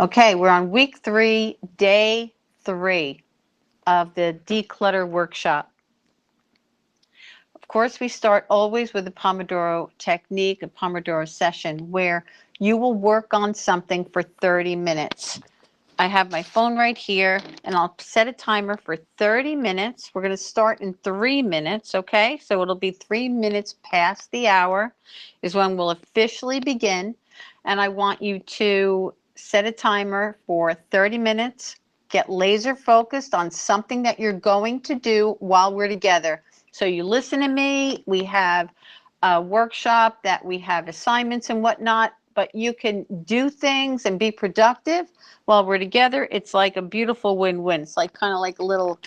Okay, we're on week 3, day 3 of the Declutter workshop. Of course, we start always with a Pomodoro technique, a Pomodoro session, where you will work on something for 30 minutes. I have my phone right here, and I'll set a timer for 30 minutes. We're going to start in 3 minutes, okay? So it'll be 3 minutes past the hour is when we'll officially begin. And I want you to set a timer for 30 minutes. Get laser focused on something that you're going to do while we're together. So you listen to me. We have a workshop that we have assignments and whatnot, but you can do things and be productive while we're together. It's like a beautiful win-win. It's like kind of like a little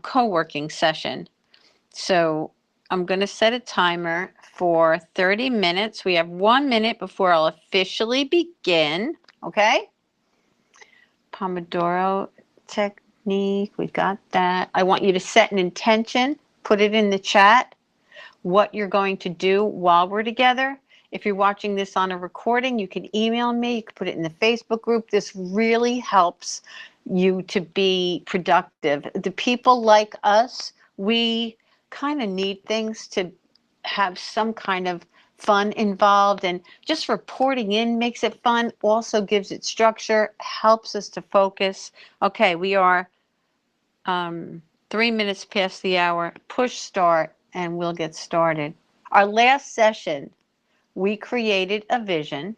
co-working session. So I'm going to set a timer for 30 minutes. We have 1 minute before I'll officially begin. Okay? Pomodoro technique. We got that. I want you to set an intention. Put it in the chat what you're going to do while we're together. If you're watching this on a recording, you can email me. You can put it in the Facebook group. This really helps you to be productive. The people like us, we kind of need things to have some kind of fun involved, and just reporting in makes it fun, also gives it structure, helps us to focus. Okay, we are 3 minutes past the hour. Push start and we'll get started. Our last session, we created a vision,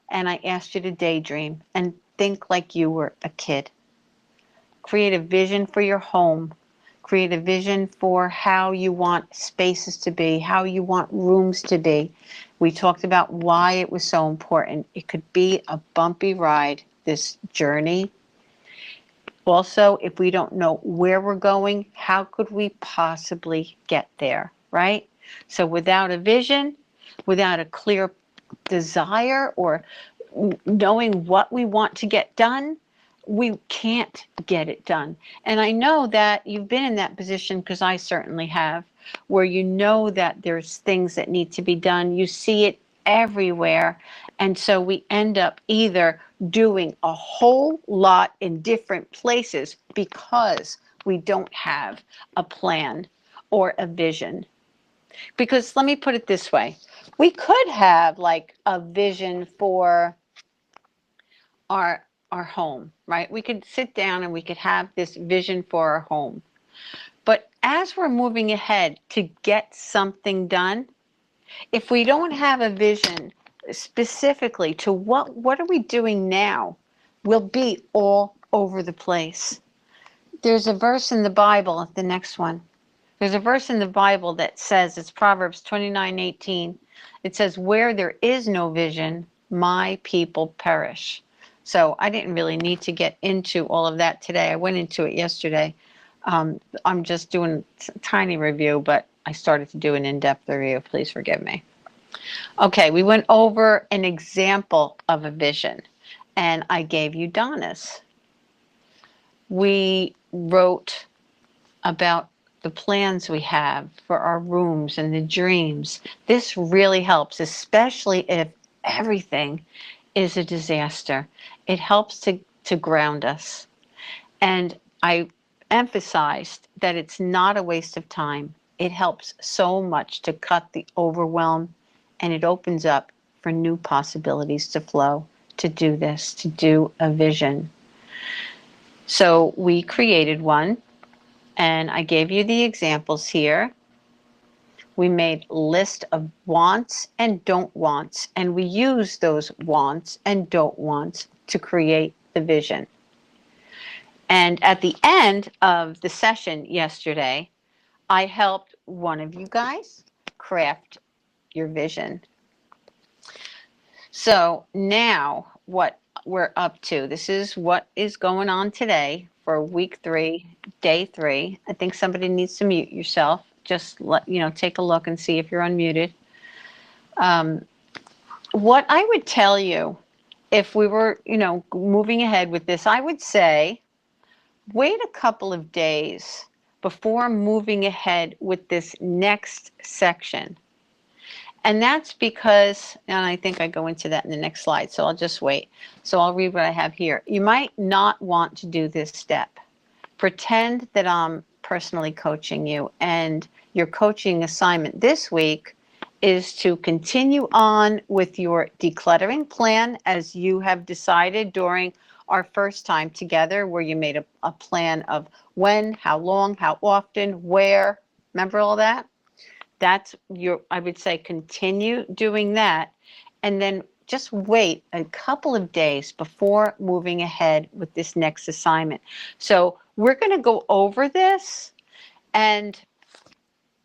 and I asked you to daydream and think like you were a kid. Create a vision for your home. Create a vision for how you want spaces to be, how you want rooms to be. We talked about why it was so important. It could be a bumpy ride, this journey. Also, if we don't know where we're going, how could we possibly get there, right? So without a vision, without a clear desire or knowing what we want to get done, we can't get it done. And I know that you've been in that position, because I certainly have, where you know that there's things that need to be done. You see it everywhere. And so we end up either doing a whole lot in different places because we don't have a plan or a vision. Because let me put it this way. We could have like a vision for our home, right? We could sit down and we could have this vision for our home. But as we're moving ahead to get something done, if we don't have a vision specifically to what are we doing now, we'll be all over the place. There's a verse in the Bible, the next one. There's a verse in the Bible that says, it's Proverbs 29:18. It says, where there is no vision, my people perish. So I didn't really need to get into all of that today. I went into it yesterday. I'm just doing a tiny review, but I started to do an in-depth review. Please forgive me. Okay, we went over an example of a vision, and I gave you Donna's. We wrote about the plans we have for our rooms and the dreams. This really helps, especially if everything is a disaster. It helps to ground us. And I emphasized that it's not a waste of time. It helps so much to cut the overwhelm, and it opens up for new possibilities to flow, to do this, to do a vision. So we created one, and I gave you the examples here. We made a list of wants and don't wants, and we used those wants and don't wants to create the vision. And at the end of the session yesterday, I helped one of you guys craft your vision. So now what we're up to, this is what is going on today for week 3, day 3. I think somebody needs to mute yourself. Just take a look and see if you're unmuted. What I would tell you if we were, moving ahead with this, I would say wait a couple of days before moving ahead with this next section. And that's because, and I think I go into that in the next slide, so I'll just wait. So I'll read what I have here. You might not want to do this step. Pretend that I'm personally coaching you, and your coaching assignment this week is to continue on with your decluttering plan as you have decided during our first time together, where you made a plan of when, how long, how often, where. Remember all that? That's your, I would say, continue doing that, and then just wait a couple of days before moving ahead with this next assignment. So we're going to go over this, and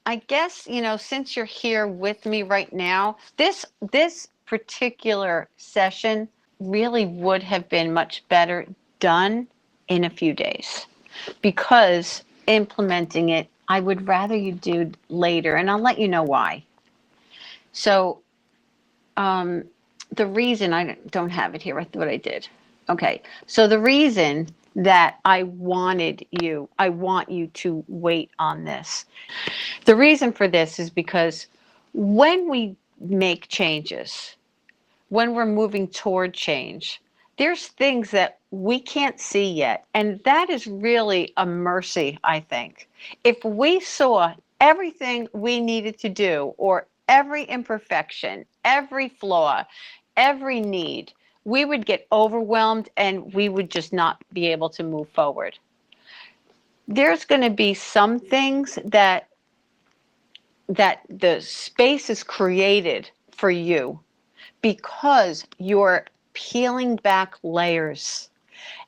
I guess, since you're here with me right now, this particular session really would have been much better done in a few days, because implementing it, I would rather you do later, and I'll let you know why. So, um, the reason I don't have it here, I thought I did. Okay, so the reason that I want you to wait on this. The reason for this is because when we make changes, when we're moving toward change, there's things that we can't see yet. And that is really a mercy, I think. If we saw everything we needed to do, or every imperfection, every flaw, every need, we would get overwhelmed and we would just not be able to move forward. There's going to be some things that the space is created for you because you're peeling back layers.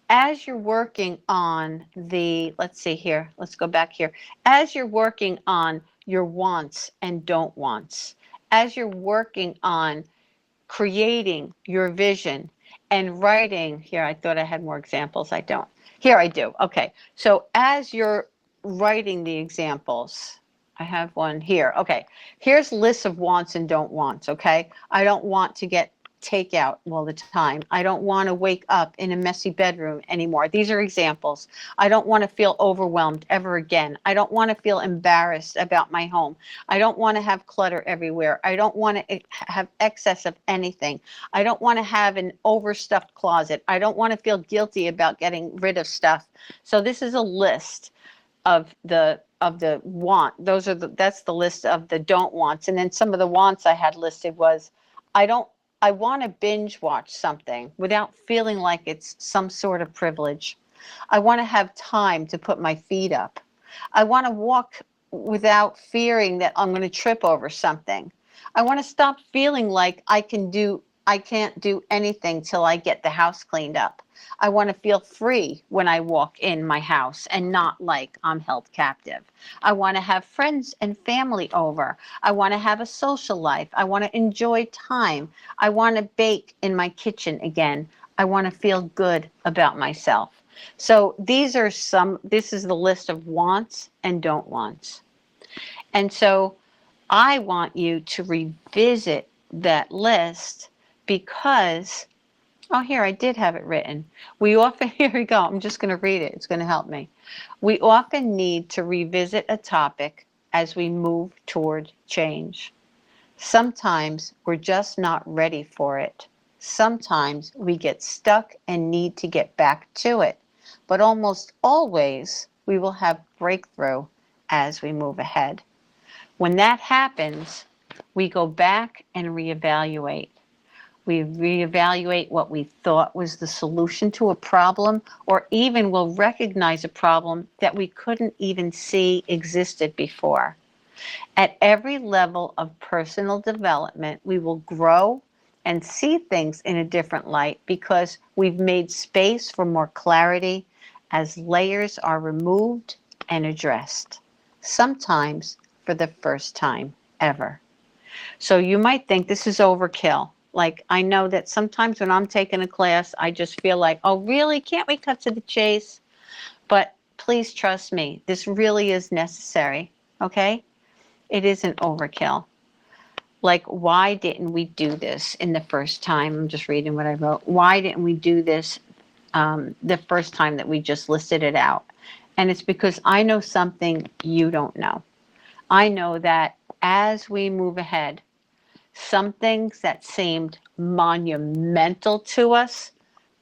As you're working on let's see here, let's go back here. As you're working on your wants and don't wants, as you're working on creating your vision and writing, here, I thought I had more examples. I don't. Here I do. Okay. So as you're writing the examples, I have one here. Okay. Here's lists of wants and don't wants. Okay. I don't want to get takeout all the time. I don't want to wake up in a messy bedroom anymore. These are examples. I don't want to feel overwhelmed ever again. I don't want to feel embarrassed about my home. I don't want to have clutter everywhere. I don't want to have excess of anything. I don't want to have an overstuffed closet. I don't want to feel guilty about getting rid of stuff. So this is a list of the want. That's the list of the don't wants. And then some of the wants I had listed was, I want to binge watch something without feeling like it's some sort of privilege. I want to have time to put my feet up. I want to walk without fearing that I'm going to trip over something. I want to stop feeling like I can't do anything till I get the house cleaned up. I want to feel free when I walk in my house and not like I'm held captive. I want to have friends and family over. I want to have a social life. I want to enjoy time. I want to bake in my kitchen again. I want to feel good about myself. So this is the list of wants and don't wants. And so I want you to revisit that list because, oh, here, I did have it written. Here we go. I'm just going to read it. It's going to help me. We often need to revisit a topic as we move toward change. Sometimes we're just not ready for it. Sometimes we get stuck and need to get back to it. But almost always we will have breakthrough as we move ahead. When that happens, we go back and reevaluate. We reevaluate what we thought was the solution to a problem, or even will recognize a problem that we couldn't even see existed before. At every level of personal development, we will grow and see things in a different light because we've made space for more clarity as layers are removed and addressed, sometimes for the first time ever. So you might think this is overkill. Like, I know that sometimes when I'm taking a class, I just feel like, oh, really? Can't we cut to the chase? But please trust me, this really is necessary, okay? It isn't overkill. Like, why didn't we do this in the first time? I'm just reading what I wrote. Why didn't we do this the first time that we just listed it out? And it's because I know something you don't know. I know that as we move ahead, Some things that seemed monumental to us,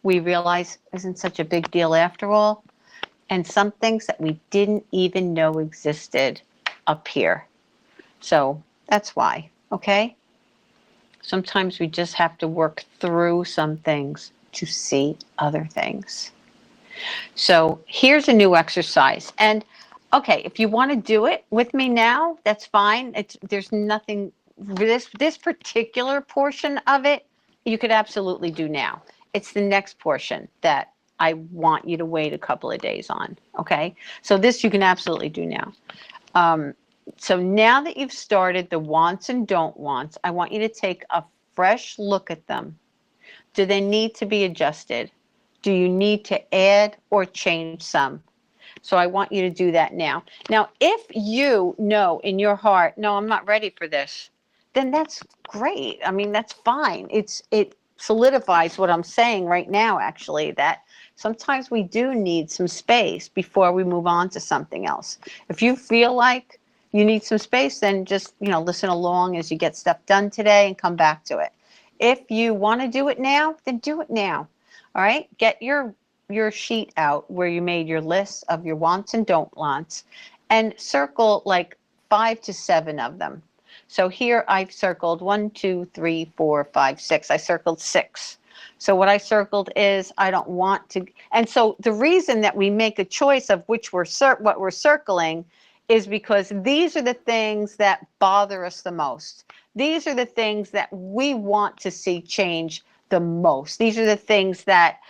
we realize isn't such a big deal after all. And some things that we didn't even know existed up here. So that's why, okay? Sometimes we just have to work through some things to see other things. So here's a new exercise. And okay, if you want to do it with me now, that's fine. There's nothing, this particular portion of it, you could absolutely do now. It's the next portion that I want you to wait a couple of days on. Okay, so this you can absolutely do now. So now that you've started the wants and don't wants, I want you to take a fresh look at them. Do they need to be adjusted? Do you need to add or change some? So I want you to do that now. Now, if you know in your heart, no, I'm not ready for this, then that's great. I mean, that's fine. It solidifies what I'm saying right now, actually, that sometimes we do need some space before we move on to something else. If you feel like you need some space, then just, listen along as you get stuff done today and come back to it. If you want to do it now, then do it now. All right? Get your sheet out where you made your list of your wants and don't wants and circle like 5 to 7 of them. So here I've circled 1, 2, 3, 4, 5, 6. I circled 6. So what I circled is I don't want to. And so the reason that we make a choice of what we're circling is because these are the things that bother us the most. These are the things that we want to see change the most. These are the things that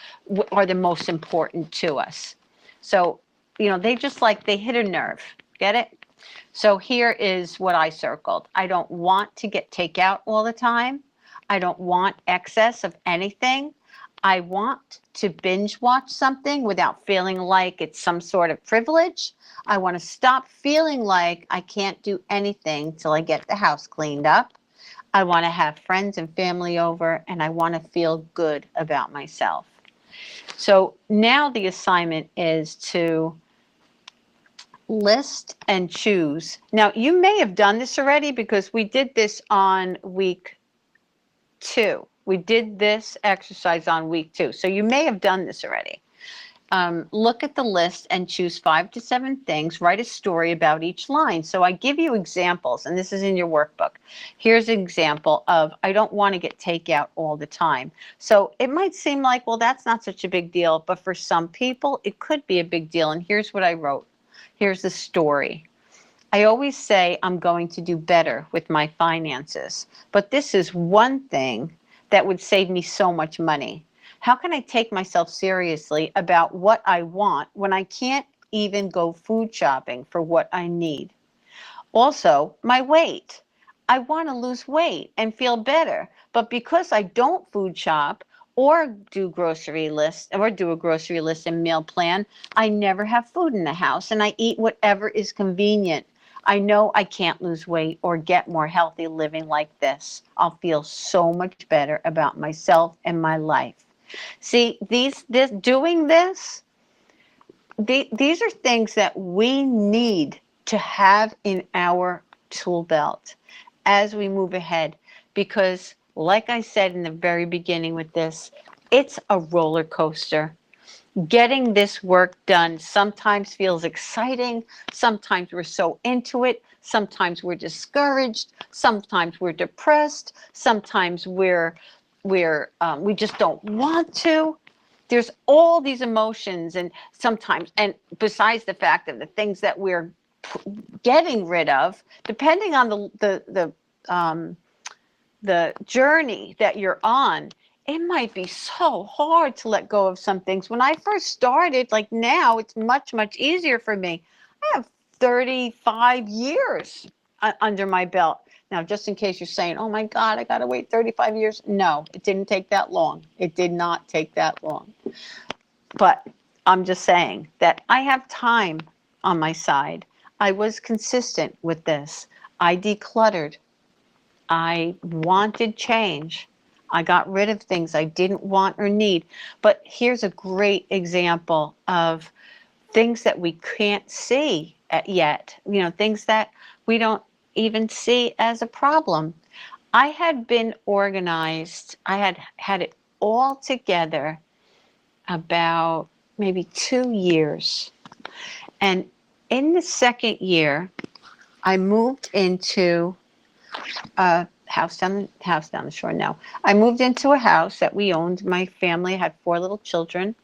are the most important to us. So, they hit a nerve. Get it? So here is what I circled. I don't want to get takeout all the time. I don't want excess of anything. I want to binge watch something without feeling like it's some sort of privilege. I want to stop feeling like I can't do anything till I get the house cleaned up. I want to have friends and family over, and I want to feel good about myself. So now the assignment is to list and choose. Now, you may have done this already because we did this on week 2. We did this exercise on week 2. So you may have done this already. Look at the list and choose 5 to 7 things. Write a story about each line. So I give you examples, and this is in your workbook. Here's an example of I don't want to get takeout all the time. So it might seem like, well, that's not such a big deal, but for some people, it could be a big deal. And here's what I wrote. Here's the story. I always say I'm going to do better with my finances, but this is one thing that would save me so much money. How can I take myself seriously about what I want when I can't even go food shopping for what I need? Also, my weight. I want to lose weight and feel better, but because I don't food shop or do a grocery list and meal plan, I never have food in the house and I eat whatever is convenient. I know I can't lose weight or get more healthy living like this. I'll feel so much better about myself and my life. See, these are things that we need to have in our tool belt as we move ahead. Because, like I said in the very beginning with this, it's a roller coaster. Getting this work done sometimes feels exciting. Sometimes we're so into it. Sometimes we're discouraged. Sometimes we're depressed. Sometimes we just don't want to. There's all these emotions, and besides the fact of the things that we're getting rid of, depending on the journey that you're on, it might be so hard to let go of some things. When I first started, like now, it's much, much easier for me. I have 35 years under my belt. Now, just in case you're saying, oh my God, I got to wait 35 years. No, it didn't take that long. It did not take that long. But I'm just saying that I have time on my side. I was consistent with this. I decluttered. I wanted change. I got rid of things I didn't want or need. But here's a great example of things that we can't see yet, things that we don't even see as a problem. I had been organized. I had had it all together about maybe 2 years. And in the second year, I moved into a house down the shore. No, I moved into a house that we owned. My family had 4 little children,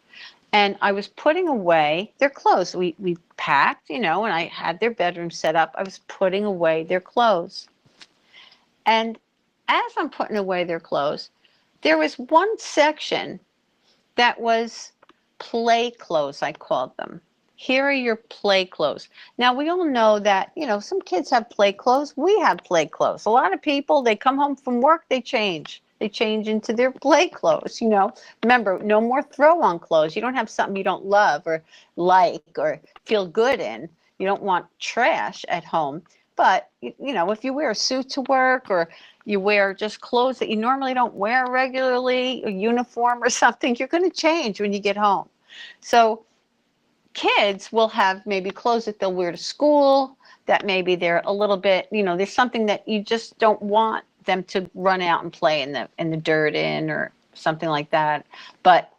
and I was putting away their clothes. We packed, and I had their bedroom set up. I was putting away their clothes. And as I'm putting away their clothes, there was one section that was play clothes, I called them. Here are your play clothes. Now, we all know that, some kids have play clothes. We have play clothes. A lot of people, they come home from work, they change. They change into their play clothes, Remember, no more throw-on clothes. You don't have something you don't love or like or feel good in. You don't want trash at home. But, if you wear a suit to work or you wear just clothes that you normally don't wear regularly, a uniform or something, you're going to change when you get home. So kids will have maybe clothes that they'll wear to school, that maybe they're a little bit, there's something that you just don't want them to run out and play in the dirt in or something like that. But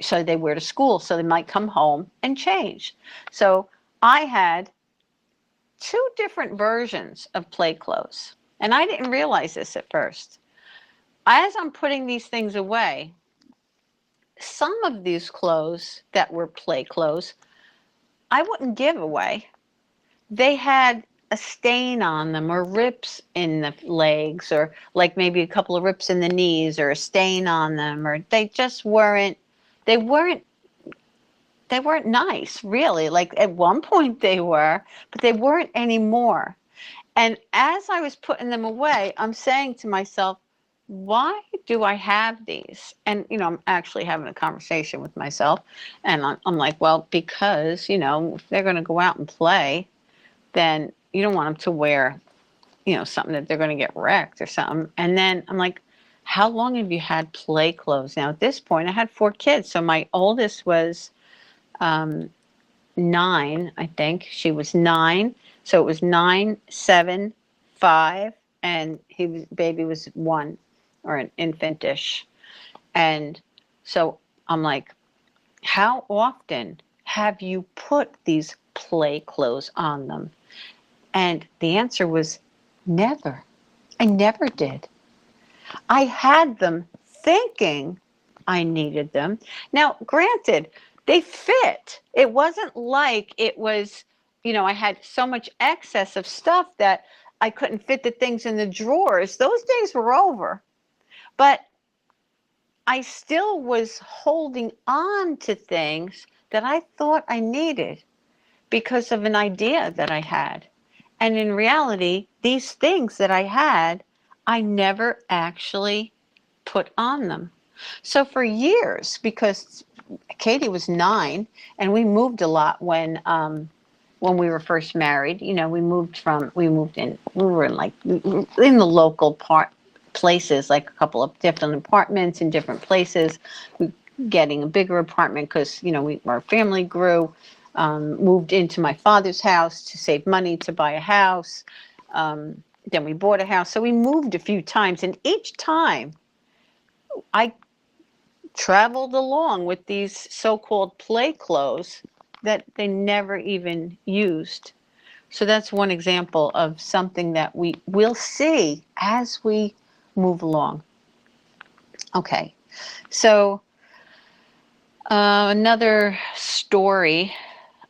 so they wear to school, so they might come home and change. So I had 2 different versions of play clothes. And I didn't realize this at first. As I'm putting these things away, some of these clothes that were play clothes, I wouldn't give away. They had a stain on them or rips in the legs or like maybe a couple of rips in the knees or a stain on them, or they just they weren't nice, really. Like at one point they were, but they weren't anymore. And as I was putting them away, I'm saying to myself, why do I have these? And, I'm actually having a conversation with myself. And I'm like, well, because, if they're going to go out and play, then you don't want them to wear, something that they're going to get wrecked or something. And then I'm like, how long have you had play clothes? Now, at this point, I had 4 kids. So my oldest was 9, I think. She was 9. So it was 9, 7, 5, and baby was 1 or an infantish. And so I'm like, how often have you put these play clothes on them? And the answer was never. I never did. I had them thinking I needed them. Now, granted, they fit. It wasn't like it was, I had so much excess of stuff that I couldn't fit the things in the drawers. Those days were over. But I still was holding on to things that I thought I needed because of an idea that I had. And in reality, these things that I had, I never actually put on them. So for years, because Katie was 9 and we moved a lot when we were first married, we were in like in the local places, like a couple of different apartments in different places. We getting a bigger apartment because our family grew. Moved into my father's house to save money to buy a house. Then we bought a house. So we moved a few times, and each time I traveled along with these so-called play clothes that they never even used. So that's one example of something that we will see as we move along. Okay, so another story,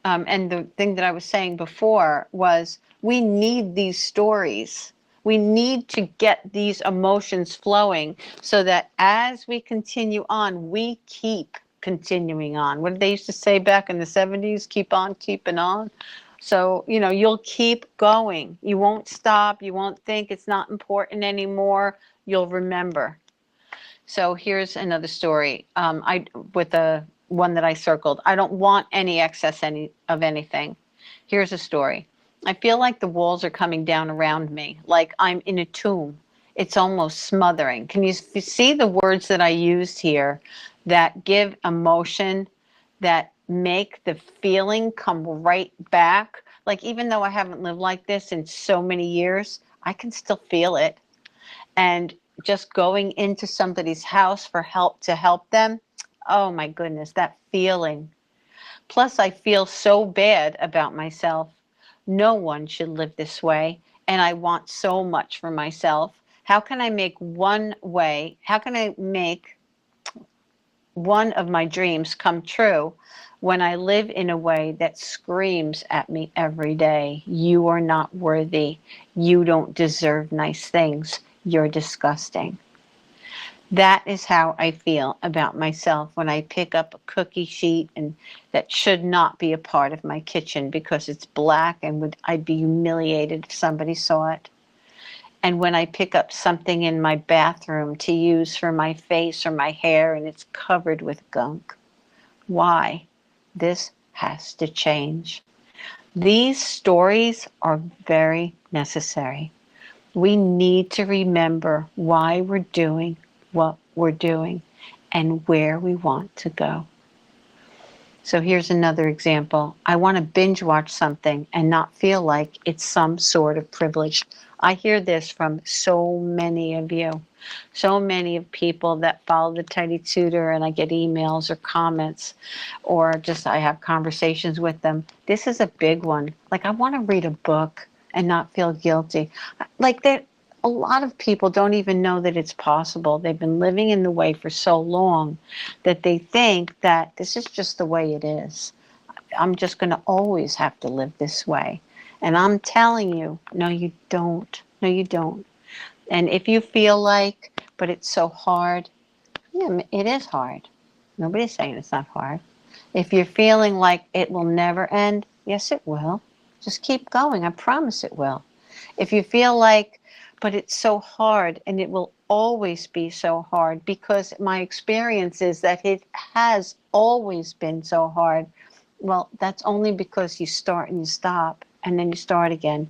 and the thing that I was saying before was we need these stories. We need to get these emotions flowing so that as we continue on, we keep continuing on. What did they used to say back in the 70s? Keep on keeping on. So, you'll keep going. You won't stop. You won't think it's not important anymore. You'll remember. So here's another story. With the one that I circled. I don't want any excess of anything. Here's a story. I feel like the walls are coming down around me, like I'm in a tomb. It's almost smothering. Can you see the words that I used here that give emotion, that make the feeling come right back? Like even though I haven't lived like this in so many years, I can still feel it. and just going into somebody's house for help to help them. Oh my goodness, that feeling. Plus, I feel so bad about myself. No one should live this way, and I want so much for myself. How can I make one way? How can I make one of my dreams come true when I live in a way that screams at me every day? You are not worthy. You don't deserve nice things. You're disgusting. That is how I feel about myself when I pick up a cookie sheet and that should not be a part of my kitchen because it's black and I'd be humiliated if somebody saw it. And when I pick up something in my bathroom to use for my face or my hair and it's covered with gunk. Why? This has to change. These stories are very necessary. We need to remember why we're doing what we're doing and where we want to go. So here's another example. I want to binge watch something and not feel like it's some sort of privilege. I hear this from so many of you, so many of people that follow the Tidy Tutor, and I get emails or comments or just I have conversations with them. This is a big one. Like, I want to read a book and not feel guilty. Like, that. A lot of people don't even know that it's possible. They've been living in the way for so long that they think that this is just the way it is. I'm just going to always have to live this way. And I'm telling you, no, you don't. No, you don't. And if you feel like, but it's so hard, yeah, it is hard. Nobody's saying it's not hard. If you're feeling like it will never end, yes, it will. Just keep going. I promise it will. If you feel like, but it's so hard and it will always be so hard, because my experience is that it has always been so hard. Well, that's only because you start and you stop and then you start again.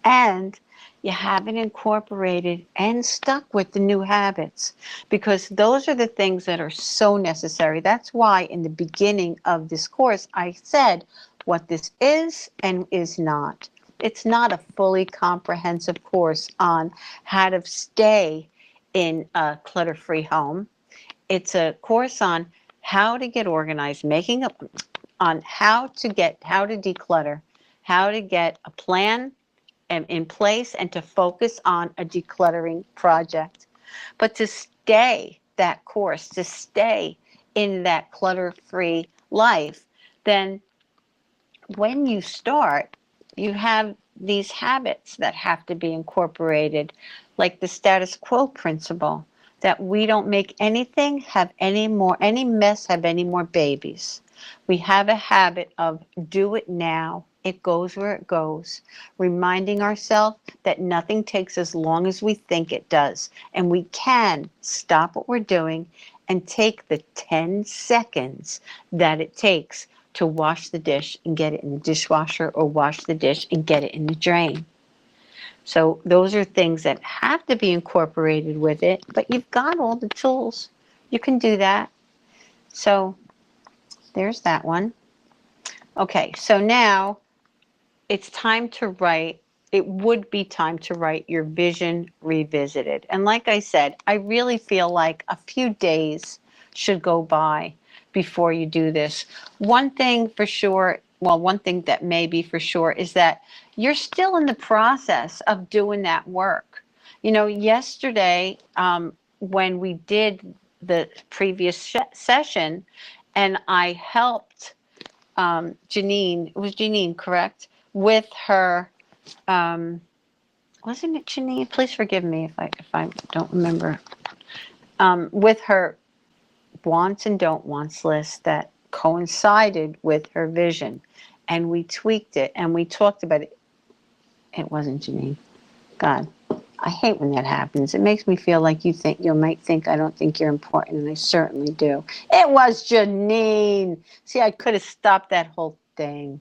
And you haven't incorporated and stuck with the new habits, because those are the things that are so necessary. That's why in the beginning of this course, I said what this is and is not. It's not a fully comprehensive course on how to stay in a clutter-free home. It's a course on how to get organized, on how to declutter, how to get a plan in place and to focus on a decluttering project. But to stay that course, to stay in that clutter-free life, then when you start, you have these habits that have to be incorporated, like the status quo principle, that we don't make anything have any mess have any more babies. We have a habit of do it now. It goes where it goes, reminding ourselves that nothing takes as long as we think it does. And we can stop what we're doing and take the 10 seconds that it takes to wash the dish and get it in the dishwasher, or wash the dish and get it in the drain. So those are things that have to be incorporated with it, but you've got all the tools. You can do that. So there's that one. Okay, so now it's time to write. It would be time to write your vision revisited. And like I said, I really feel like a few days should go by before you do this. One thing for sure, well, one thing that may be for sure is that you're still in the process of doing that work. You know, yesterday, when we did the previous session and I helped Janine, it was Janine, correct? With her, wasn't it Janine? Please forgive me if I don't remember. With her wants and don't wants list that coincided with her vision, and we tweaked it and we talked about it. It wasn't Janine. God, I hate when that happens. It makes me feel like you might think I don't think you're important, and I certainly do. It was Janine. See, I could have stopped that whole thing.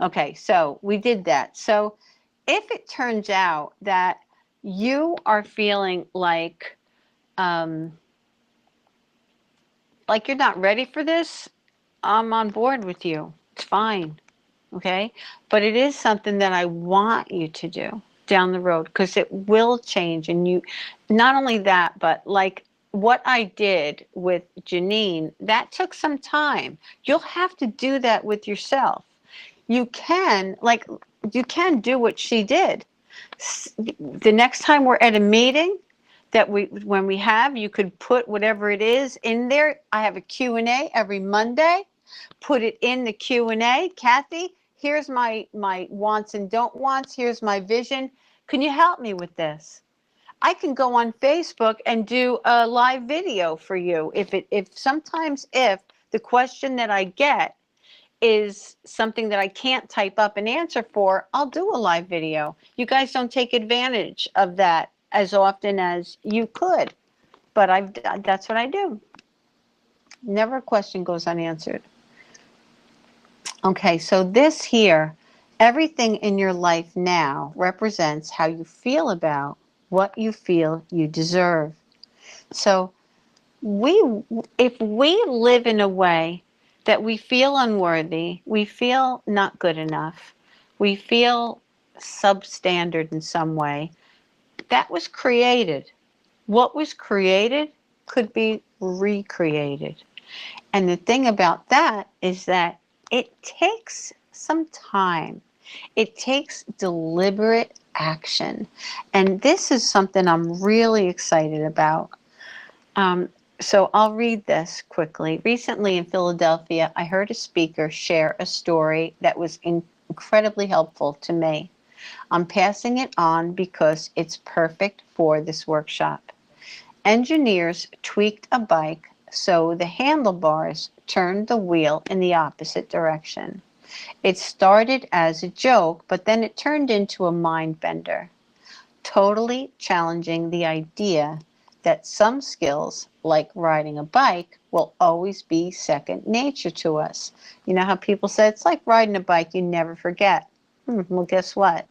Okay, so we did that. So if it turns out that you are feeling like you're not ready for this, I'm on board with you. It's fine. Okay? But it is something that I want you to do. down the road, because it will change. And you, not only that, but like what I did with Janine, that took some time. You'll have to do that with yourself. You can, like, you can do what she did. The next time we're at a meeting, when we have, you could put whatever it is in there. I have a Q&A every Monday. Put it in the Q&A. Kathy, here's my wants and don't wants. Here's my vision. Can you help me with this? I can go on Facebook and do a live video for you. If the question that I get is something that I can't type up an answer for, I'll do a live video. You guys don't take advantage of that as often as you could, but that's what I do. Never a question goes unanswered. Okay, so this here, everything in your life now represents how you feel about what you feel you deserve. So if we live in a way that we feel unworthy, we feel not good enough, we feel substandard in some way, that was created. What was created could be recreated. And the thing about that is that it takes some time. It takes deliberate action. And this is something I'm really excited about. So I'll read this quickly. Recently in Philadelphia, I heard a speaker share a story that was incredibly helpful to me. I'm passing it on because it's perfect for this workshop. Engineers tweaked a bike so the handlebars turned the wheel in the opposite direction. It started as a joke, but then it turned into a mind bender, totally challenging the idea that some skills, like riding a bike, will always be second nature to us. You know how people say it's like riding a bike, you never forget. Well, guess what?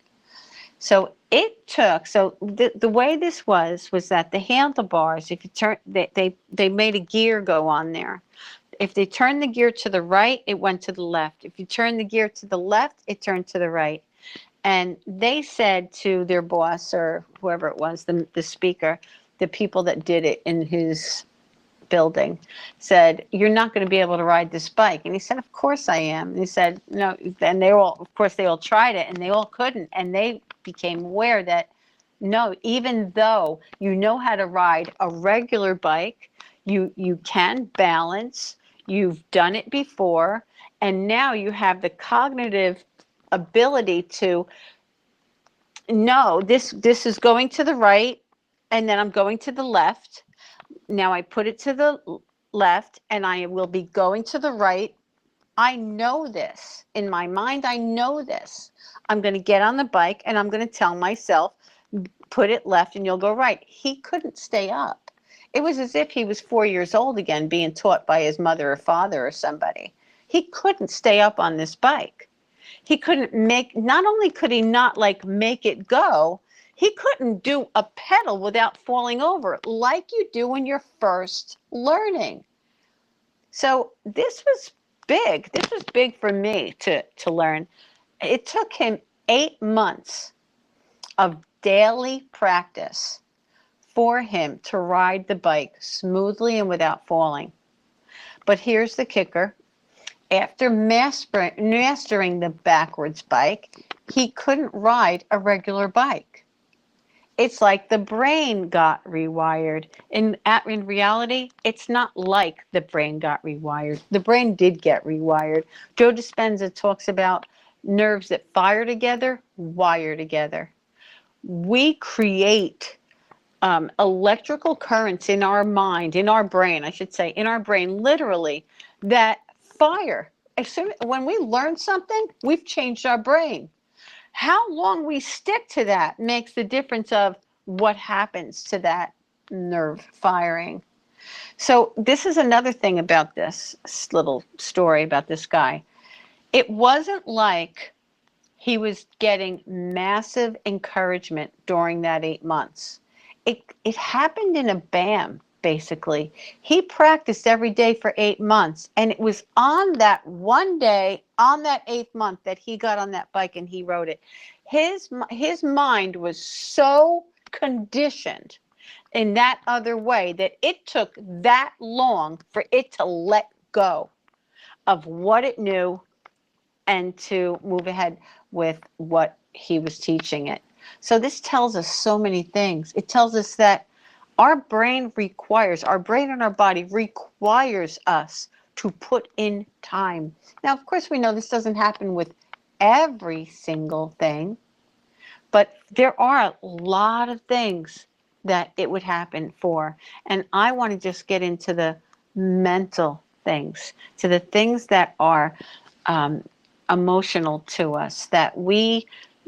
So the way this was that the handlebars, if you turn, they made a gear go on there. If they turned the gear to the right, it went to the left. If you turn the gear to the left, it turned to the right. And they said to their boss, or whoever it was, the speaker, the people that did it in his building, said, "You're not going to be able to ride this bike." And he said, "Of course I am." And he said, "No." And they all, of course, they all tried it and they all couldn't. And they became aware that no, even though you know how to ride a regular bike, you can balance, you've done it before, and now you have the cognitive ability to know this is going to the right, and then I'm going to the left. Now I put it to the left and I will be going to the right. I know this. In my mind, I know this. I'm going to get on the bike and I'm going to tell myself, put it left and you'll go right. He couldn't stay up. It was as if he was 4 years old again, being taught by his mother or father or somebody. He couldn't stay up on this bike. He couldn't not only could he not like make it go, he couldn't do a pedal without falling over, like you do when you're first learning. So this was big. This was big for me to learn. It took him 8 months of daily practice for him to ride the bike smoothly and without falling. But here's the kicker. After mastering the backwards bike, he couldn't ride a regular bike. It's like the brain got rewired. In reality, it's not like the brain got rewired. The brain did get rewired. Joe Dispenza talks about nerves that fire together, wire together. We create electrical currents in our mind, in our brain, I should say, in our brain, literally, that fire. When we learn something, we've changed our brain. How long we stick to that makes the difference of what happens to that nerve firing. So this is another thing about this little story about this guy. It wasn't like he was getting massive encouragement during that 8 months. It happened in a bam. basically. He practiced every day for 8 months. And it was on that one day, on that 8th month, that he got on that bike and he rode it. His mind was so conditioned in that other way that it took that long for it to let go of what it knew and to move ahead with what he was teaching it. So this tells us so many things. It tells us that our brain and our body requires us to put in time. Now, of course, we know this doesn't happen with every single thing, but there are a lot of things that it would happen for. And I want to just get into the mental things, to the things that are emotional to us, that we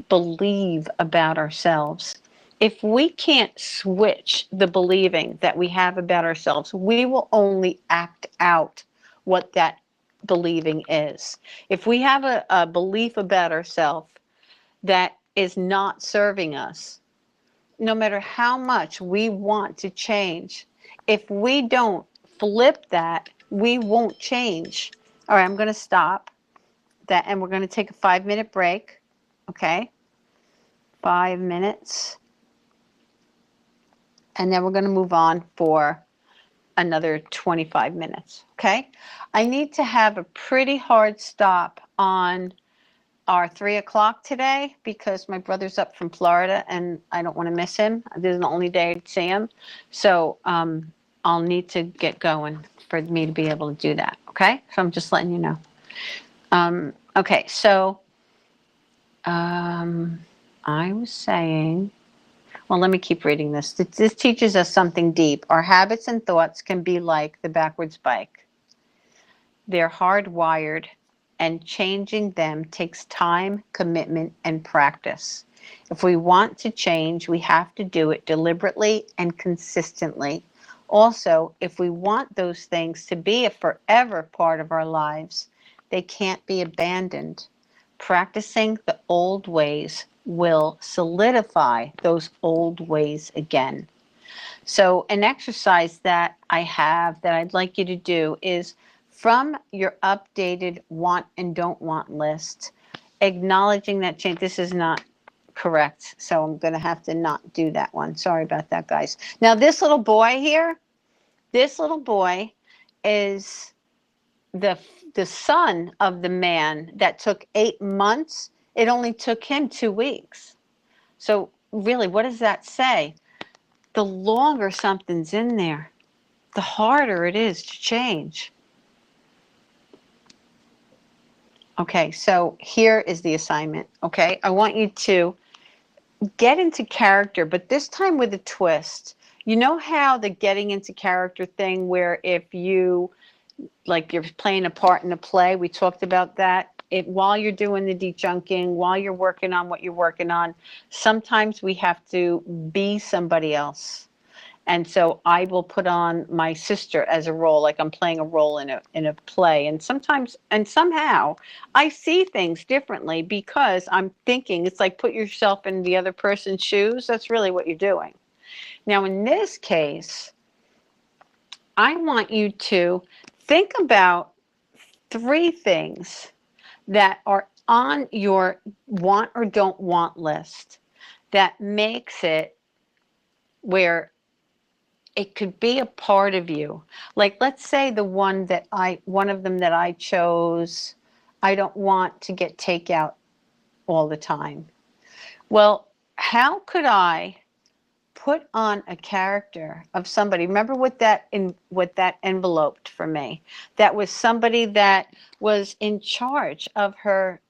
believe about ourselves. If we can't switch the believing that we have about ourselves, we will only act out what that believing is. If we have a belief about ourselves that is not serving us, no matter how much we want to change, if we don't flip that, we won't change. All right, I'm going to stop that and we're going to take a 5-minute break. Okay, 5 minutes. And then we're going to move on for another 25 minutes. Okay, I need to have a pretty hard stop on our 3 o'clock today because my brother's up from Florida and I don't want to miss him. This is the only day I'd see him. So I'll need to get going for me to be able to do that. Okay, so I'm just letting you know. Okay, so I was saying, well, let me keep reading this. This teaches us something deep. Our habits and thoughts can be like the backwards bike. They're hardwired, and changing them takes time, commitment, and practice. If we want to change, we have to do it deliberately and consistently. Also, if we want those things to be a forever part of our lives, they can't be abandoned. Practicing the old ways will solidify those old ways again. So an exercise that I have that I'd like you to do is from your updated want and don't want list, acknowledging that change. This is not correct, so I'm going to have to not do that one. Sorry about that, guys. Now, this little boy here, this little boy is the son of the man that took 8 months. It only took him 2 weeks. So really, what does that say? The longer something's in there, the harder it is to change. Okay, so here is the assignment. Okay, I want you to get into character, but this time with a twist. You know how the getting into character thing, where if you, like you're playing a part in a play, we talked about that. While you're doing the dejunking, while you're working on what you're working on, sometimes we have to be somebody else. And so I will put on my sister as a role, like I'm playing a role in a play. And sometimes and somehow I see things differently because I'm thinking, it's like put yourself in the other person's shoes. That's really what you're doing. Now, in this case, I want you to think about 3 things that are on your want or don't want list that makes it where it could be a part of you. Like, let's say one of them that I chose, I don't want to get takeout all the time. Well, how could I put on a character of somebody? Remember what that enveloped for me? That was somebody that was in charge of her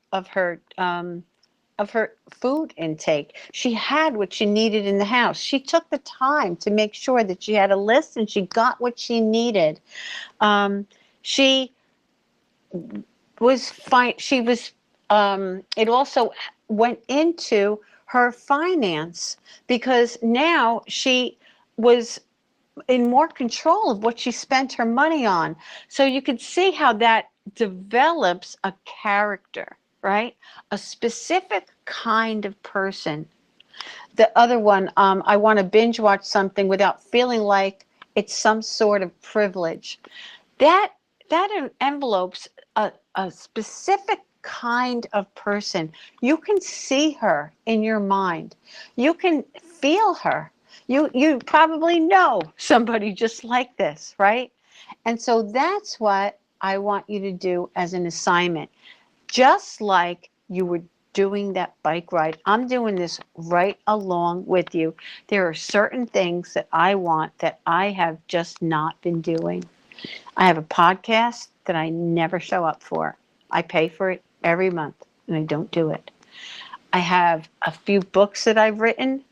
food intake. She had what she needed in the house. She took the time to make sure that she had a list and she got what she needed. She was fine. It also went into her finance because now she was in more control of what she spent her money on. So you could see how that develops a character, right? A specific kind of person. The other one, I want to binge watch something without feeling like It's some sort of privilege. That envelopes a specific kind of person. You can see her in your mind. You can feel her. You probably know somebody just like this, right? And so that's what I want you to do as an assignment. Just like you were doing that bike ride, I'm doing this right along with you. There are certain things that I want that I have just not been doing. I have a podcast that I never show up for. I pay for it every month and I don't do it. I have a few books that I've written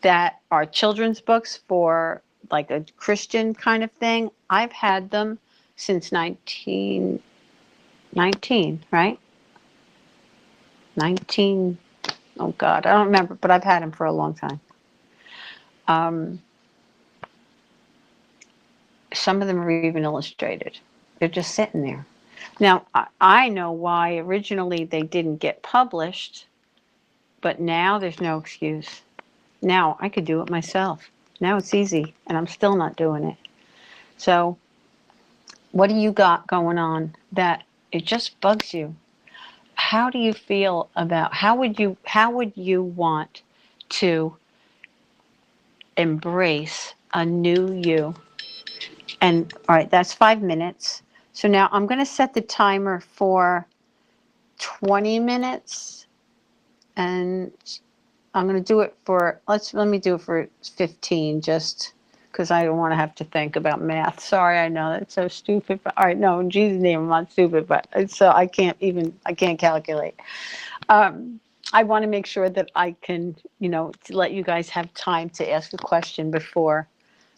that are children's books for like a Christian kind of thing. I've had them since 1919, right? 19, oh God, I don't remember, but I've had them for a long time. Um, some of them are even illustrated. They're just sitting there. Now, I know why originally they didn't get published, but now there's no excuse. Now I could do it myself. Now it's easy, and I'm still not doing it. So, what do you got going on that it just bugs you? How do you feel about how would you want to embrace a new you? And all right, that's 5 minutes. So now I'm going to set the timer for 20 minutes, and I'm going to do it for, let me do it for 15, just because I don't want to have to think about math. Sorry, I know that's so stupid. But, all right, no, in Jesus' name, I'm not stupid, but so I can't calculate. I want to make sure that I can, to let you guys have time to ask a question before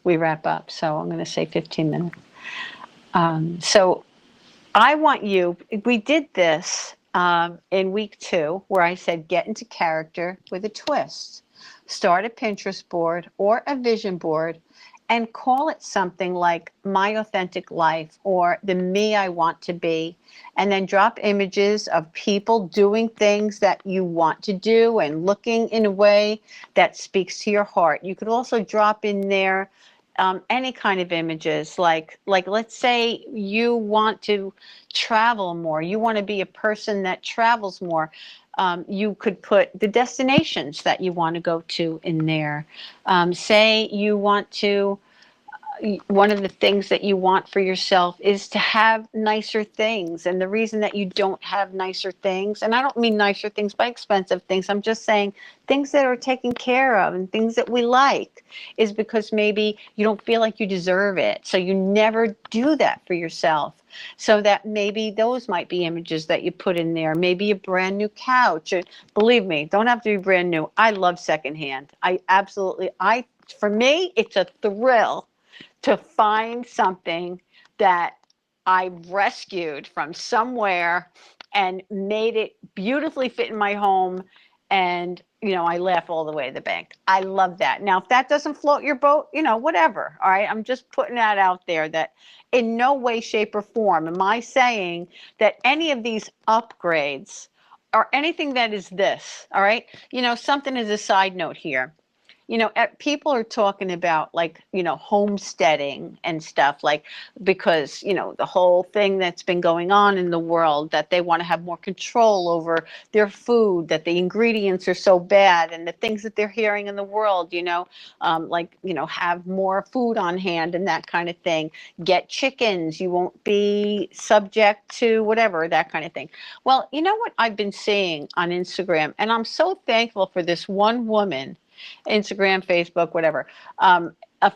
we wrap up. So I'm going to say 15 minutes. So I want you, we did this in week 2 where I said get into character with a twist. Start a Pinterest board or a vision board and call it something like My Authentic Life or The Me I Want to Be. And then drop images of people doing things that you want to do and looking in a way that speaks to your heart. You could also drop in there any kind of images, like let's say you want to travel more, you want to be a person that travels more. You could put the destinations that you want to go to in there. Say you want to, one of the things that you want for yourself is to have nicer things. And the reason that you don't have nicer things, and I don't mean nicer things by expensive things, I'm just saying things that are taken care of and things that we like, is because maybe you don't feel like you deserve it. So you never do that for yourself. So that maybe those might be images that you put in there. Maybe a brand new couch. Believe me, don't have to be brand new. I love secondhand. For me, it's a thrill to find something that I rescued from somewhere and made it beautifully fit in my home. And, I laugh all the way to the bank. I love that. Now, if that doesn't float your boat, whatever. All right. I'm just putting that out there, that in no way, shape, or form am I saying that any of these upgrades or anything that is this. All right. Something as a side note here. People are talking about like, homesteading and stuff, like, because, the whole thing that's been going on in the world, that they want to have more control over their food, that the ingredients are so bad, and the things that they're hearing in the world, have more food on hand and that kind of thing. Get chickens, you won't be subject to whatever, that kind of thing. Well, you know what I've been seeing on Instagram, and I'm so thankful for this one woman, Instagram, Facebook, whatever,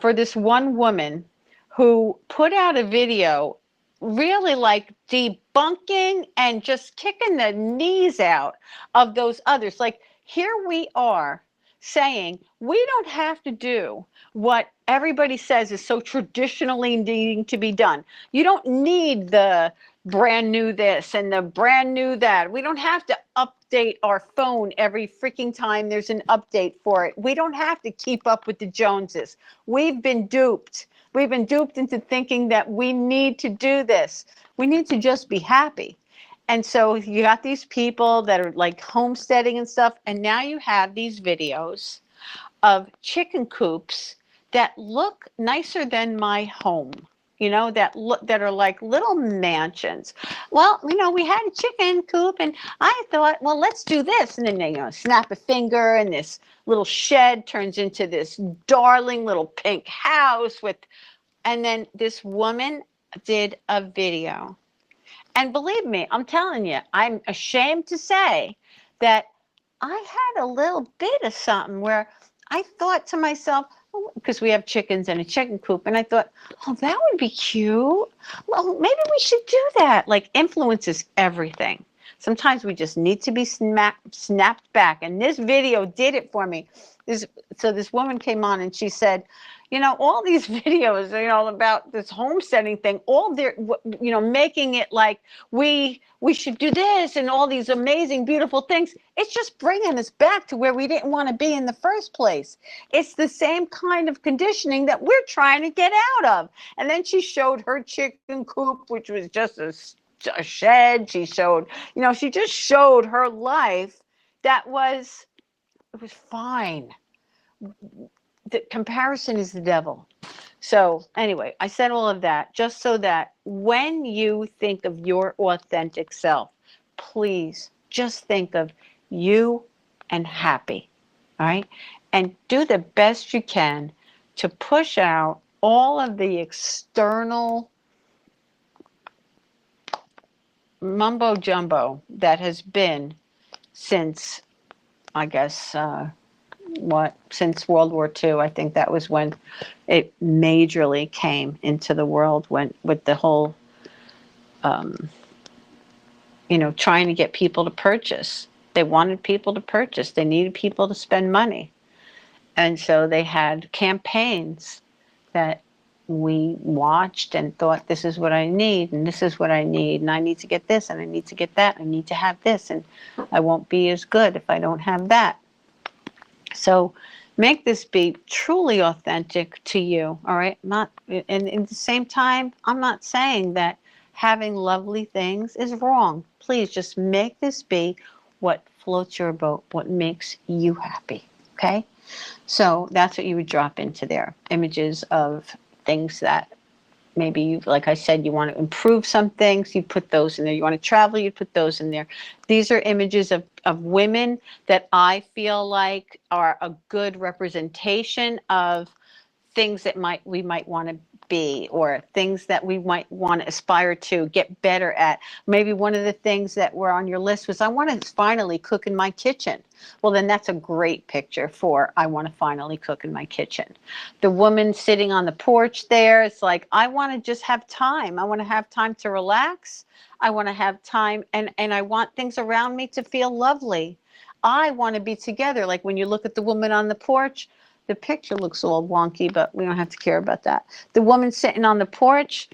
for this one woman who put out a video really like debunking and just kicking the knees out of those others. Like, here we are saying we don't have to do what everybody says is so traditionally needing to be done. You don't need the brand new this and the brand new that. We don't have to update our phone every freaking time there's an update for it. We don't have to keep up with the Joneses. We've been duped. We've been duped into thinking that we need to do this. We need to just be happy. And so you got these people that are like homesteading and stuff, and now you have these videos of chicken coops that look nicer than my home. That are like little mansions. Well, we had a chicken coop, and I thought, well, let's do this. And then they, snap a finger, and this little shed turns into this darling little pink house with. And then this woman did a video. And believe me, I'm telling you, I'm ashamed to say that I had a little bit of something where I thought to myself, because we have chickens in a chicken coop, and I thought, oh, that would be cute. Well, maybe we should do that. Like, influence is everything. Sometimes we just need to be snapped back. And this video did it for me. This woman came on and she said, all these videos, about this homesteading thing, all they're, making it like we should do this and all these amazing, beautiful things. It's just bringing us back to where we didn't want to be in the first place. It's the same kind of conditioning that we're trying to get out of. And then she showed her chicken coop, which was just a shed. She showed, she just showed her life it was fine. The comparison is the devil. So anyway, I said all of that just so that when you think of your authentic self, please just think of you and happy, all right? And do the best you can to push out all of the external mumbo jumbo that has been since, I guess, since World War II. I think that was when it majorly came into the world, with the whole, trying to get people to purchase. They wanted people to purchase. They needed people to spend money. And so they had campaigns that we watched and thought, this is what I need, and this is what I need, and I need to get this, and I need to get that, and I need to have this, and I won't be as good if I don't have that. So make this be truly authentic to you, all right? And at the same time, I'm not saying that having lovely things is wrong. Please just make this be what floats your boat, what makes you happy, okay? So that's what you would drop into there. Images of things that maybe you, like I said, you want to improve some things, you put those in there. You want to travel, you put those in there. These are images of women that I feel like are a good representation of things that we might want to be, or things that we might want to aspire to get better at. Maybe one of the things that were on your list was, I want to finally cook in my kitchen. Well, then that's a great picture for, I want to finally cook in my kitchen. The woman sitting on the porch there, it's like, I want to just have time. I want to have time to relax. I want to have time, and I want things around me to feel lovely. I want to be together. Like when you look at the woman on the porch, the picture looks all wonky, but we don't have to care about that. The woman sitting on the porch,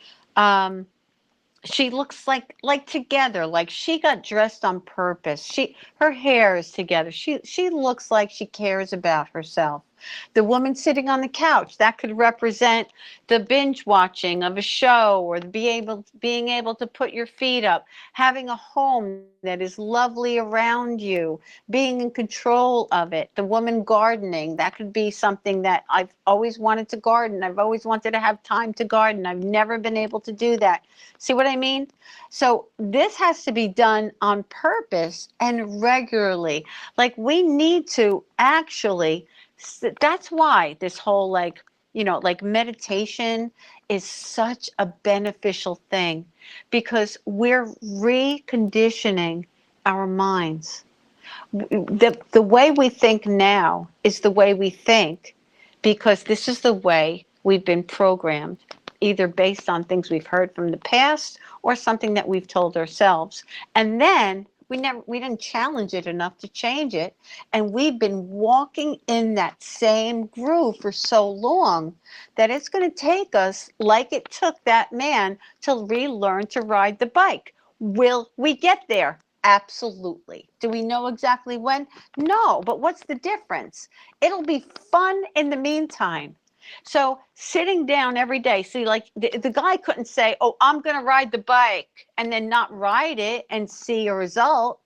she looks like together, like she got dressed on purpose. Her hair is together. She looks like she cares about herself. The woman sitting on the couch, that could represent the binge watching of a show, or being able to put your feet up, having a home that is lovely around you, being in control of it. The woman gardening, that could be something that I've always wanted to garden. I've always wanted to have time to garden. I've never been able to do that. See what I mean? So this has to be done on purpose and regularly. Like, we need to actually, that's why this whole like meditation is such a beneficial thing, because we're reconditioning our minds. The way we think now is the way we think because this is the way we've been programmed, either based on things we've heard from the past or something that we've told ourselves. And then we didn't challenge it enough to change it. And we've been walking in that same groove for so long that it's going to take us, like it took that man, to relearn to ride the bike. Will we get there? Absolutely. Do we know exactly when? No, but what's the difference? It'll be fun in the meantime. So sitting down every day, see, like the guy couldn't say, oh, I'm going to ride the bike and then not ride it and see a result.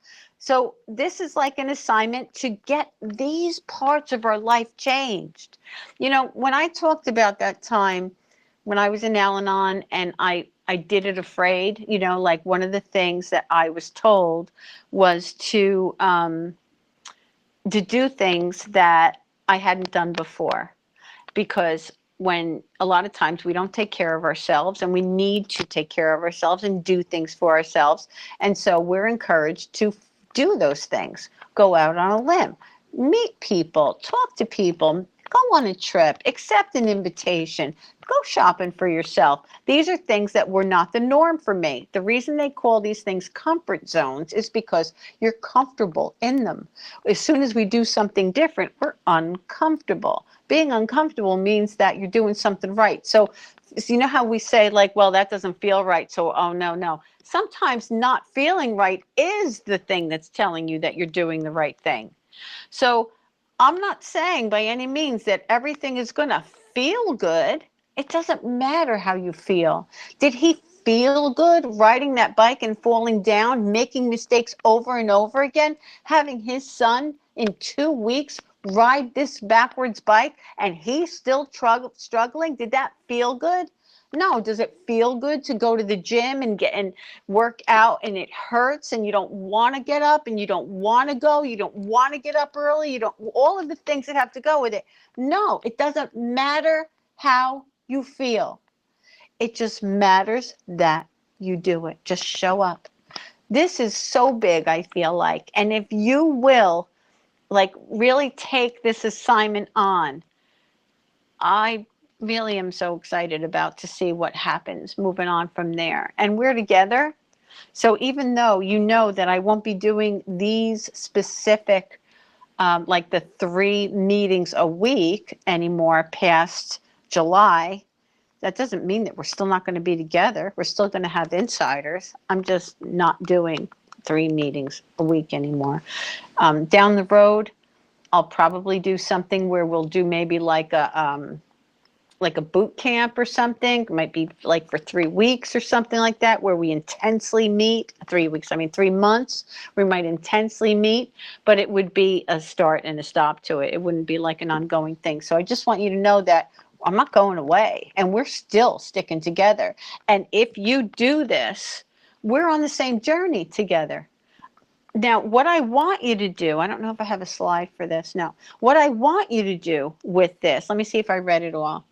So this is like an assignment to get these parts of our life changed. You know, when I talked about that time when I was in Al-Anon and I did it afraid, you know, like one of the things that I was told was to do things that I hadn't done before, because when a lot of times we don't take care of ourselves, and we need to take care of ourselves and do things for ourselves. And so we're encouraged to do those things, go out on a limb, meet people, talk to people, go on a trip, accept an invitation, go shopping for yourself. These are things that were not the norm for me. The reason they call these things comfort zones is because you're comfortable in them. As soon as we do something different, we're uncomfortable. Being uncomfortable means that you're doing something right. So you know how we say, like, well, that doesn't feel right, so oh no, no. Sometimes not feeling right is the thing that's telling you that you're doing the right thing. So I'm not saying by any means that everything is going to feel good. It doesn't matter how you feel. Did he feel good riding that bike and falling down, making mistakes over and over again, having his son in 2 weeks ride this backwards bike, and he's still struggling? Did that feel good? No. Does it feel good to go to the gym and get and work out, and it hurts and you don't want to get up and you don't want to go, you don't want to get up early, you don't, all of the things that have to go with it? No, it doesn't matter how you feel. It just matters that you do it. Just show up. This is so big, I feel like. And if you will, like, really take this assignment on, I really am so excited about to see what happens moving on from there. And we're together. So even though you know that I won't be doing these specific, like the 3 meetings a week anymore past July, that doesn't mean that we're still not going to be together. We're still going to have insiders. I'm just not doing 3 meetings a week anymore. Down the road, I'll probably do something where we'll do maybe like a boot camp or something. It might be like for 3 weeks or something like that, where we intensely meet. 3 weeks, I mean 3 months. We might intensely meet, but it would be a start and a stop to it. It wouldn't be like an ongoing thing. So I just want you to know that I'm not going away, and we're still sticking together. And if you do this, we're on the same journey together. Now, what I want you to do, I don't know if I have a slide for this. No. What I want you to do with this, let me see if I read it all.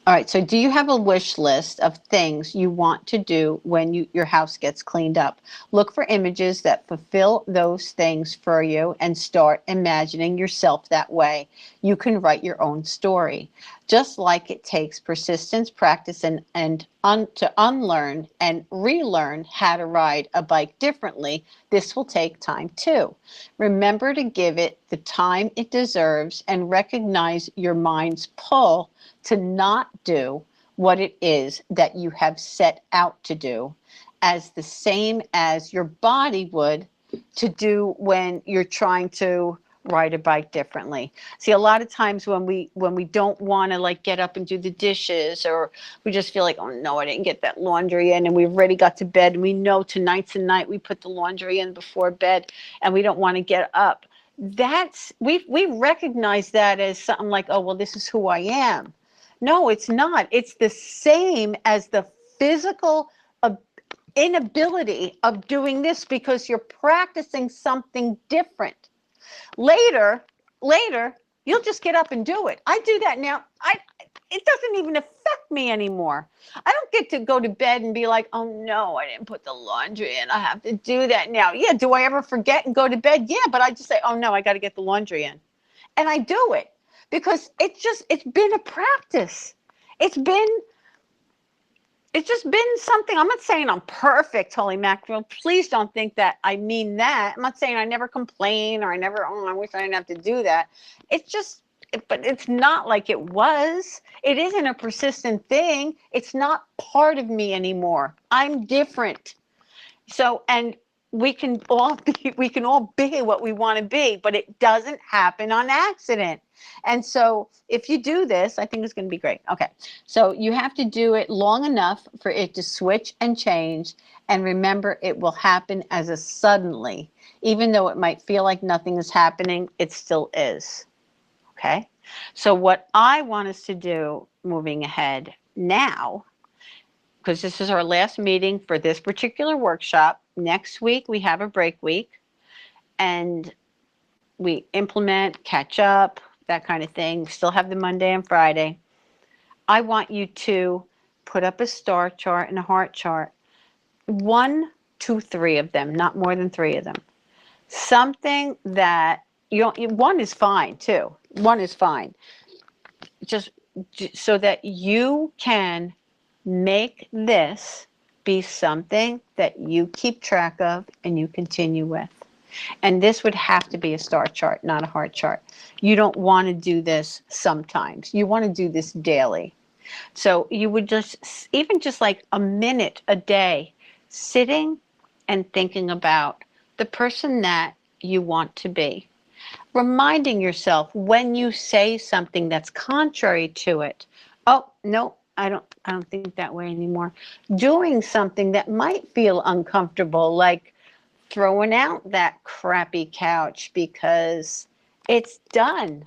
All right, so do you have a wish list of things you want to do when your house gets cleaned up? Look for images that fulfill those things for you and start imagining yourself that way. You can write your own story. Just like it takes persistence, practice, to unlearn and relearn how to ride a bike differently, this will take time too. Remember to give it the time it deserves and recognize your mind's pull to not do what it is that you have set out to do, as the same as your body would to do when you're trying to ride a bike differently. See, a lot of times when we don't want to like get up and do the dishes, or we just feel like, oh no, I didn't get that laundry in, and we've already got to bed, and we know tonight's the night we put the laundry in before bed, and we don't want to get up. That's we recognize that as something like, oh well, this is who I am. No, it's not. It's the same as the physical inability of doing this, because you're practicing something different. Later, you'll just get up and do it. I do that now. It doesn't even affect me anymore. I don't get to go to bed and be like, oh no, I didn't put the laundry in. I have to do that now. Yeah, do I ever forget and go to bed? Yeah, but I just say, oh no, I got to get the laundry in. And I do it because it's been a practice. It's just been something. I'm not saying I'm perfect, holy mackerel. Please don't think that I mean that. I'm not saying I never complain or I wish I didn't have to do that. It's just, but it's not like it was. It isn't a persistent thing. It's not part of me anymore. I'm different. So, and we can all be what we want to be, but it doesn't happen on accident. And so if you do this, I think it's going to be great. Okay. So you have to do it long enough for it to switch and change. And remember, it will happen as a suddenly. Even though it might feel like nothing is happening, it still is. Okay. So what I want us to do moving ahead now, because this is our last meeting for this particular workshop. Next week, we have a break week, and we implement, catch up, that kind of thing. Still have the Monday and Friday. I want you to put up a star chart and a heart chart. 1, 2, 3 of them, not more than 3 of them. Something that you don't, one is fine too. One is fine. Just so that you can make this be something that you keep track of and you continue with. And this would have to be a star chart, not a heart chart. You don't want to do this sometimes. You want to do this daily. So you would just, even just like a minute a day, sitting and thinking about the person that you want to be. Reminding yourself when you say something that's contrary to it. Oh, no, I don't think that way anymore. Doing something that might feel uncomfortable, like throwing out that crappy couch because it's done.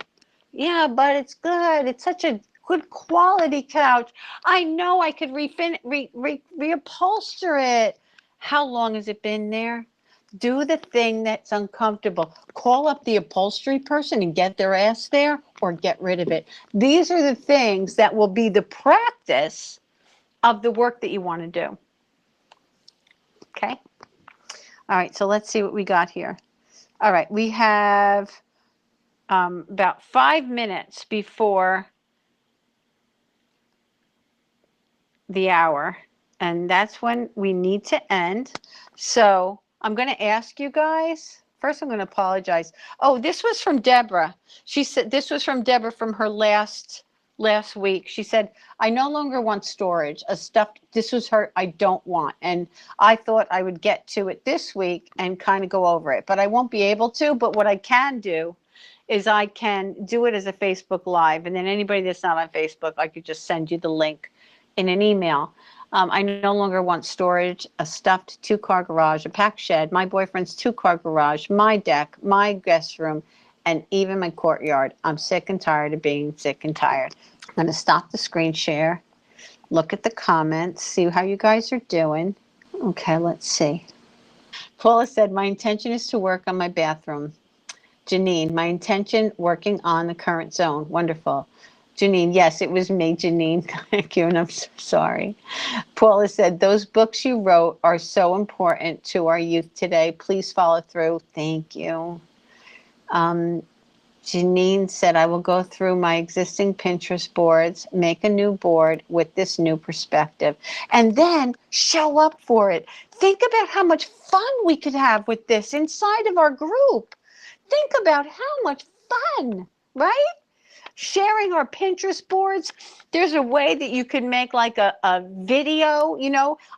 Yeah, but it's good. It's such a good quality couch. I know I could reupholster it. How long has it been there? Do the thing that's uncomfortable. Call up the upholstery person and get their ass there, or get rid of it. These are the things that will be the practice of the work that you want to do. Okay? All right, so let's see what we got here. All right, we have about 5 minutes before the hour, and that's when we need to end. So I'm going to ask you guys. First, I'm going to apologize. Oh, this was from Deborah. She said this was from Deborah from her last week. She said, I no longer want storage. A stuffed, this was her, I don't want. And I thought I would get to it this week and kind of go over it, but I won't be able to. But what I can do is I can do it as a Facebook Live. And then anybody that's not on Facebook, I could just send you the link in an email. I no longer want storage, a stuffed 2-car garage, a packed shed, my boyfriend's 2-car garage, my deck, my guest room, and even my courtyard. I'm sick and tired of being sick and tired. I'm going to stop the screen share, look at the comments, see how you guys are doing. Okay, let's see. Paula said, my intention is to work on my bathroom. Janine, my intention, working on the current zone. Wonderful. Janine, yes, it was me, Janine. Thank you, and I'm so sorry. Paula said, those books you wrote are so important to our youth today. Please follow through. Thank you. Janine said, I will go through my existing Pinterest boards, make a new board with this new perspective, and then show up for it. Think about how much fun we could have with this inside of our group. Think about how much fun, right? Sharing our Pinterest boards. There's a way that you can make like a video,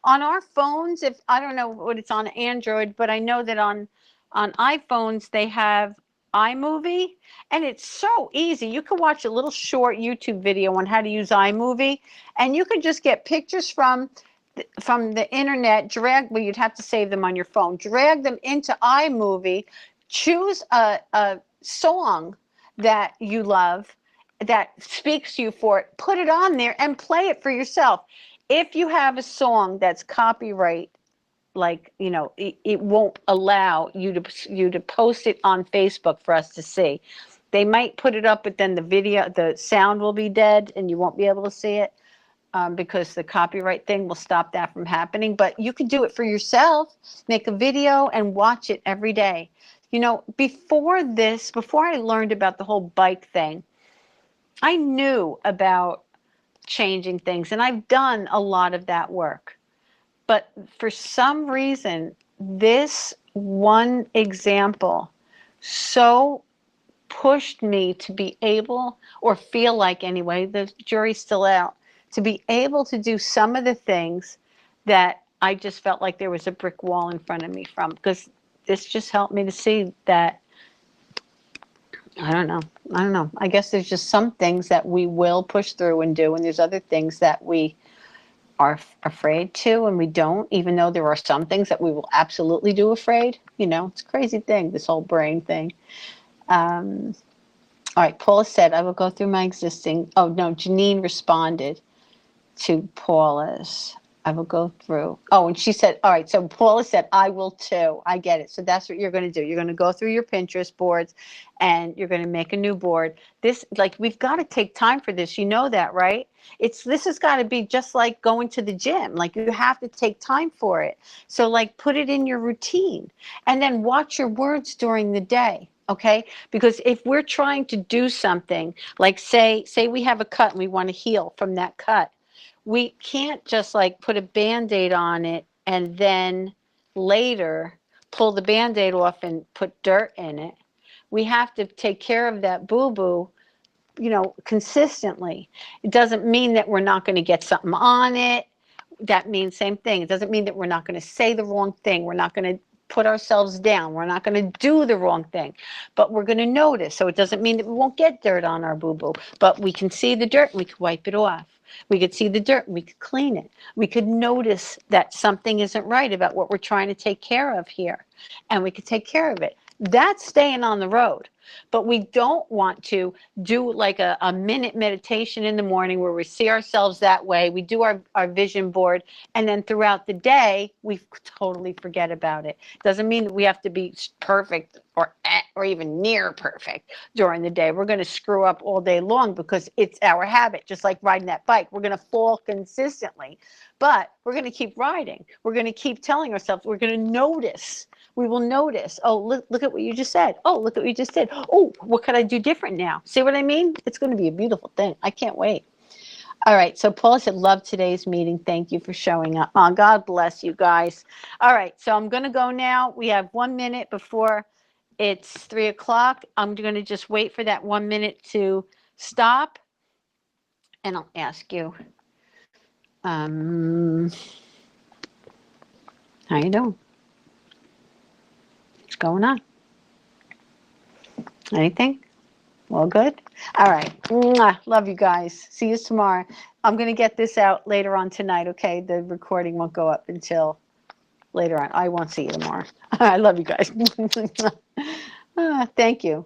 on our phones. If I don't know what it's on Android, but I know that on iPhones they have iMovie, and it's so easy. You can watch a little short YouTube video on how to use iMovie, and you can just get pictures from the internet, well, you'd have to save them on your phone, drag them into iMovie, choose a song that you love that speaks to you for it, put it on there and play it for yourself. If you have a song that's copyright, like, it won't allow you to post it on Facebook for us to see. They might put it up, but then the sound will be dead and you won't be able to see it. Because the copyright thing will stop that from happening. But you can do it for yourself, make a video and watch it every day. Before I learned about the whole bike thing, I knew about changing things, and I've done a lot of that work. But for some reason, this one example so pushed me to be able, or feel like anyway, the jury's still out, to be able to do some of the things that I just felt like there was a brick wall in front of me from, because this just helped me to see that, I don't know. I don't know. I guess there's just some things that we will push through and do, and there's other things that we are afraid to and we don't, even though there are some things that we will absolutely do afraid. It's a crazy thing, this whole brain thing. All right, Paula said, I will go through my existing. Oh, no, Janine responded to Paula's. I will go through. Oh, and she said, all right, so Paula said, I will too. I get it. So that's what you're going to do. You're going to go through your Pinterest boards and you're going to make a new board. We've got to take time for this. You know that, right? This has got to be just like going to the gym. Like, you have to take time for it. So, like, put it in your routine and then watch your words during the day. Okay? Because if we're trying to do something, like say we have a cut and we want to heal from that cut, we can't just like put a Band-Aid on it and then later pull the Band-Aid off and put dirt in it. We have to take care of that boo-boo, consistently. It doesn't mean that we're not going to get something on it. That means same thing. It doesn't mean that we're not going to say the wrong thing. We're not going to put ourselves down. We're not going to do the wrong thing, but we're going to notice. So it doesn't mean that we won't get dirt on our boo-boo, but we can see the dirt and we can wipe it off. We could see the dirt and we could clean it. We could notice that something isn't right about what we're trying to take care of here, and we could take care of it. That's staying on the road. But we don't want to do like a minute meditation in the morning where we see ourselves that way. We do our vision board, and then throughout the day, we totally forget about it. Doesn't mean that we have to be perfect or even near perfect during the day. We're going to screw up all day long because it's our habit, just like riding that bike. We're going to fall consistently, but we're going to keep riding. We're going to keep telling ourselves, we're going to notice. We will notice, oh, look at what you just said. Oh, look at what you just did. Oh, what could I do different now? See what I mean? It's going to be a beautiful thing. I can't wait. All right, so Paula said, love today's meeting. Thank you for showing up. Oh, God bless you guys. All right, so I'm going to go now. We have 1 minute before it's 3 o'clock. I'm going to just wait for that 1 minute to stop, and I'll ask you, how you doing? What's going on? Anything? Well, good. All right. Mwah. Love you guys. See you tomorrow. I'm going to get this out later on tonight, okay? The recording won't go up until later on. I won't see you tomorrow. I love you guys. Thank you.